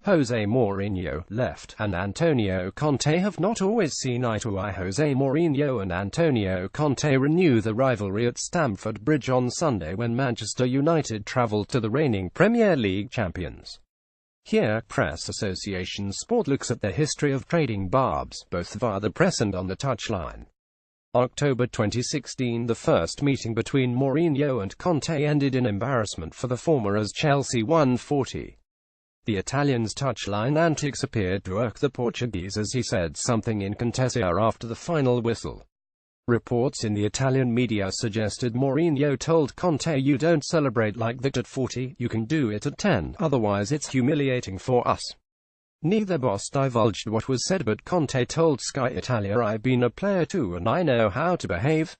Jose Mourinho, left, and Antonio Conte have not always seen eye to eye. Jose Mourinho and Antonio Conte renew the rivalry at Stamford Bridge on Sunday when Manchester United travel to the reigning Premier League champions. Here, Press Association Sport looks at the history of trading barbs, both via the press and on the touchline. October 2016. The first meeting between Mourinho and Conte ended in embarrassment for the former as Chelsea won 40. The Italian's touchline antics appeared to irk the Portuguese as he said something in Contessa after the final whistle. Reports in the Italian media suggested Mourinho told Conte, "You don't celebrate like that at 40, you can do it at 10, otherwise it's humiliating for us." Neither boss divulged what was said, but Conte told Sky Italia, "I've been a player too and I know how to behave."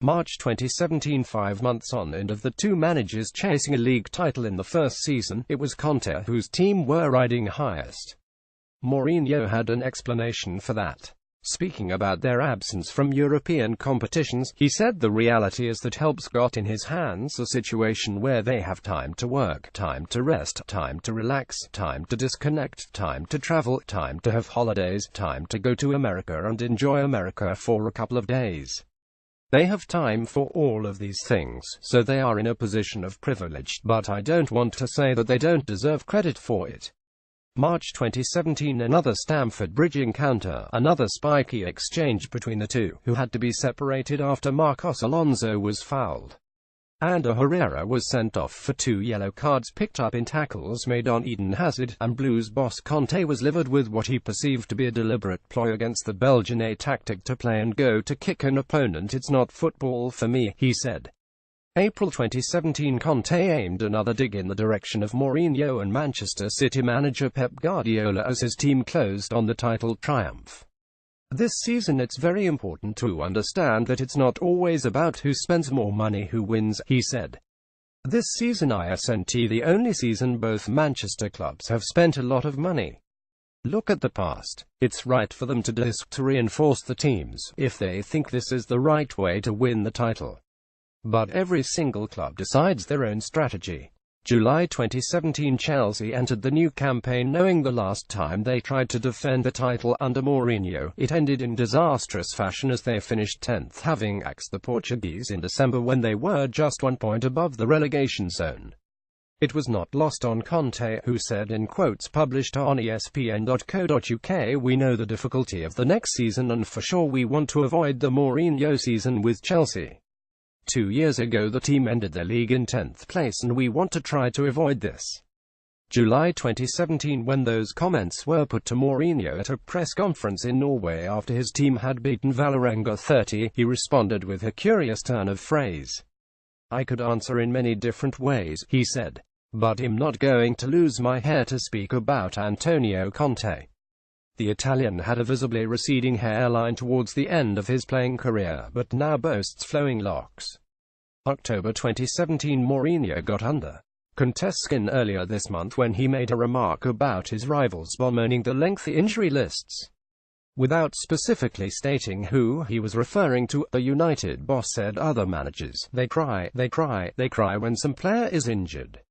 March 2017. 5 months on end of the two managers chasing a league title in the first season, it was Conte whose team were riding highest. Mourinho had an explanation for that. Speaking about their absence from European competitions, he said the reality is that help's got in his hands a situation where they have time to work, time to rest, time to relax, time to disconnect, time to travel, time to have holidays, time to go to America and enjoy America for a couple of days. They have time for all of these things, so they are in a position of privilege, but I don't want to say that they don't deserve credit for it. March 2017. Another Stamford Bridge encounter, another spiky exchange between the two, who had to be separated after Marcos Alonso was fouled. Ander Herrera was sent off for 2 yellow cards picked up in tackles made on Eden Hazard, and Blues boss Conte was livid with what he perceived to be a deliberate ploy against the Belgian, a tactic to play and go to kick an opponent. "It's not football for me," he said. April 2017. Conte aimed another dig in the direction of Mourinho and Manchester City manager Pep Guardiola as his team closed on the title triumph. "This season it's very important to understand that it's not always about who spends more money, who wins," he said. "This season isn't the only season both Manchester clubs have spent a lot of money. Look at the past. It's right for them to do this, to reinforce the teams, if they think this is the right way to win the title. But every single club decides their own strategy." July 2017. Chelsea entered the new campaign knowing the last time they tried to defend the title under Mourinho, it ended in disastrous fashion as they finished 10th, having axed the Portuguese in December when they were just 1 point above the relegation zone. It was not lost on Conte, who said in quotes published on ESPN.co.uk, "We know the difficulty of the next season and for sure we want to avoid the Mourinho season with Chelsea. 2 years ago the team ended their league in 10th place and we want to try to avoid this." July 2017. When those comments were put to Mourinho at a press conference in Norway after his team had beaten Vålerenga 30, he responded with a curious turn of phrase. "I could answer in many different ways," he said, "but I'm not going to lose my hair to speak about Antonio Conte." The Italian had a visibly receding hairline towards the end of his playing career, but now boasts flowing locks. October 2017. Mourinho got under Conte's skin earlier this month when he made a remark about his rivals bemoaning the lengthy injury lists. Without specifically stating who he was referring to, the United boss said other managers, they cry when some player is injured.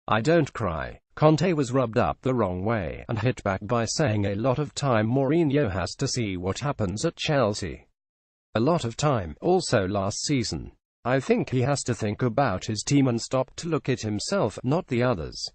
I don't cry." Conte was rubbed up the wrong way, and hit back by saying a lot of time Mourinho has to see what happens at Chelsea. A lot of time, also last season. I think he has to think about his team and stop to look at himself, not the others.